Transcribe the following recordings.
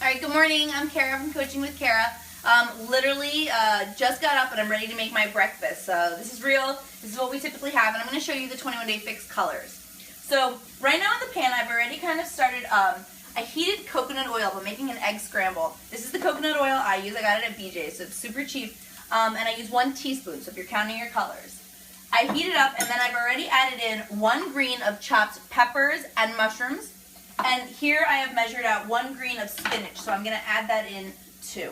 Alright, good morning. I'm Kara from Coaching with Kara. Literally just got up and I'm ready to make my breakfast. So this is real. This is what we typically have, and I'm going to show you the 21 Day Fix colors. So right now in the pan, I've already kind of started, I heated coconut oil by making an egg scramble. This is the coconut oil I use. I got it at BJ's, so it's super cheap. And I use 1 teaspoon, so if you're counting your colors. I heat it up, and then I've already added in 1 green of chopped peppers and mushrooms. And here I have measured out 1 green of spinach, so I'm going to add that in too.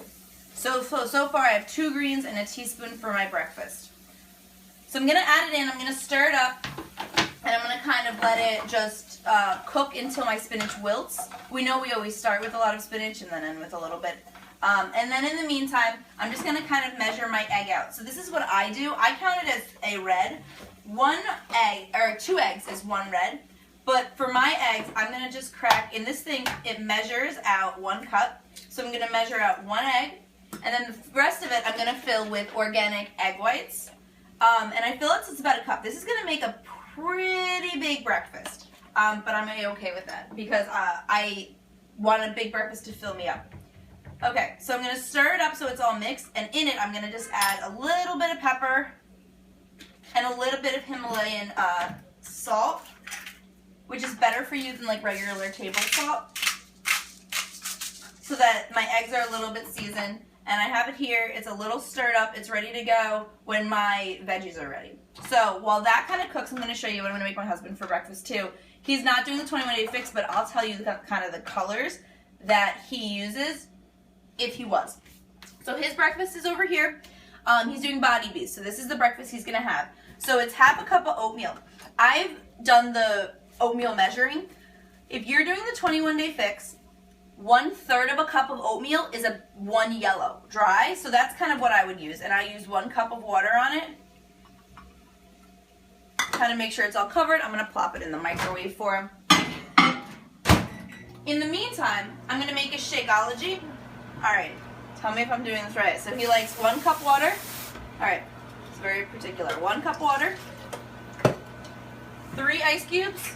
So far I have 2 greens and a teaspoon for my breakfast. So I'm going to add it in, I'm going to stir it up, and I'm going to kind of let it just cook until my spinach wilts. We know we always start with a lot of spinach and then end with a little bit. And then in the meantime, I'm just going to kind of measure my egg out. So this is what I do. I count it as a red. 1 egg, or 2 eggs is 1 red. But for my eggs, I'm going to just crack, in this thing, it measures out 1 cup. So I'm going to measure out 1 egg, and then the rest of it I'm going to fill with organic egg whites. And I fill it so it's about 1 cup. This is going to make a pretty big breakfast, but I'm okay with that because I want a big breakfast to fill me up. Okay, so I'm going to stir it up so it's all mixed, and in it I'm going to just add a little bit of pepper and a little bit of Himalayan salt, which is better for you than like regular table salt, so that my eggs are a little bit seasoned. And I have it here, it's a little stirred up, it's ready to go when my veggies are ready. So while that kind of cooks, I'm going to show you what I'm going to make my husband for breakfast too. He's not doing the 21 Day Fix, but I'll tell you kind of the colors that he uses if he was. So his breakfast is over here. He's doing body bees, so this is the breakfast he's going to have. So it's half a cup of oatmeal. I've done the oatmeal measuring. If you're doing the 21 Day Fix, 1/3 of a cup of oatmeal is 1 yellow, dry. So that's kind of what I would use, and I use 1 cup of water on it. Kind of make sure it's all covered. I'm going to plop it in the microwave for him. In the meantime, I'm going to make a Shakeology. All right, tell me if I'm doing this right. So he likes 1 cup water. All right, it's very particular. 1 cup water, 3 ice cubes.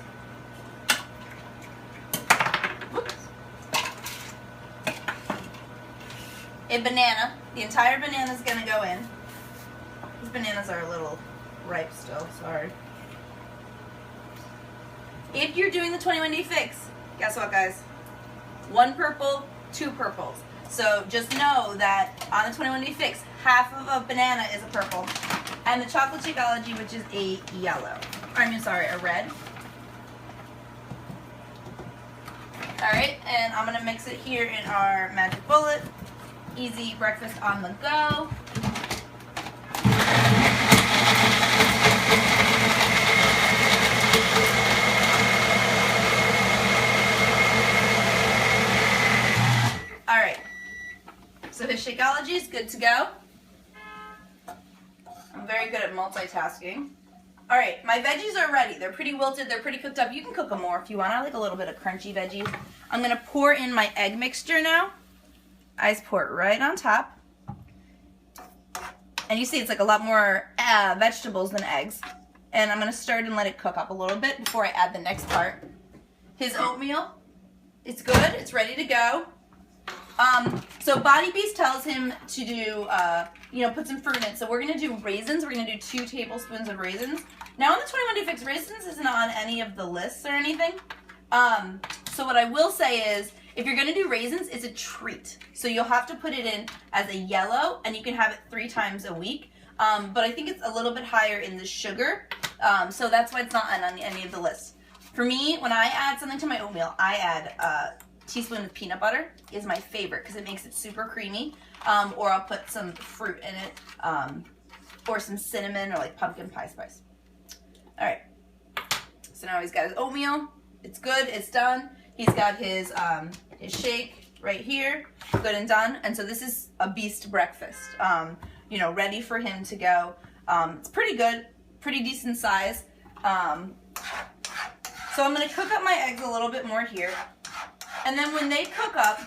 Whoops. A banana. The entire banana is going to go in. These bananas are a little ripe still, sorry. If you're doing the 21 Day Fix, guess what, guys? 1 purple, 2 purples. So just know that on the 21 Day Fix, half of a banana is a purple, and the chocolate Shakeology, which is a yellow. A red. Alright, and I'm going to mix it here in our magic bullet. Easy breakfast on the go. Alright, so his Shakeology is good to go. I'm very good at multitasking. Alright, my veggies are ready. They're pretty wilted, they're pretty cooked up. You can cook them more if you want. I like a little bit of crunchy veggies. I'm going to pour in my egg mixture now. I just pour it right on top. And you see it's like a lot more vegetables than eggs. And I'm going to stir it and let it cook up a little bit before I add the next part. His oatmeal, it's good, it's ready to go. So Body Beast tells him to do, put some fruit in it. So we're going to do raisins. We're going to do 2 tablespoons of raisins. Now on the 21 Day Fix, raisins isn't on any of the lists or anything. So what I will say is, if you're going to do raisins, it's a treat. So you'll have to put it in as a yellow, and you can have it 3 times a week. But I think it's a little bit higher in the sugar. So that's why it's not on any of the lists. For me, when I add something to my oatmeal, I add teaspoon of peanut butter is my favorite because it makes it super creamy, or I'll put some fruit in it, or some cinnamon or like pumpkin pie spice. All right, so now he's got his oatmeal. It's good, it's done. He's got his shake right here, good and done. And so this is a beast breakfast, ready for him to go. It's pretty good, pretty decent size. So I'm going to cook up my eggs a little bit more here. And then when they cook up,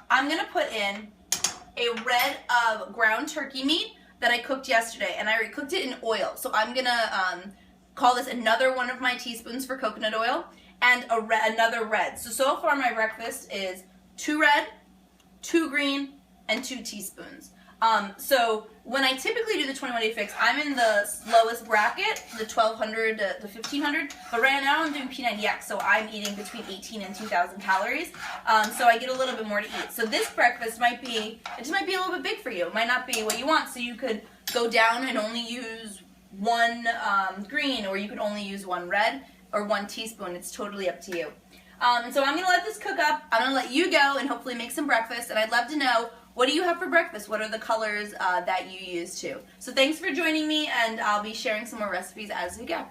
I'm going to put in a red of ground turkey meat that I cooked yesterday. And I already cooked it in oil. So I'm going to call this another one of my teaspoons for coconut oil and another red. So far my breakfast is 2 red, 2 green, and 2 teaspoons. So when I typically do the 21 day fix, I'm in the lowest bracket, the 1200 to the 1500, but right now I'm doing P90X, so I'm eating between 18 and 2000 calories, so I get a little bit more to eat. So this breakfast might be, it just might be a little bit big for you. It might not be what you want, so you could go down and only use 1 green, or you could only use 1 red, or 1 teaspoon. It's totally up to you. And so I'm going to let this cook up. I'm going to let you go and hopefully make some breakfast, and I'd love to know, what do you have for breakfast? What are the colors that you use too? So thanks for joining me, and I'll be sharing some more recipes as we go.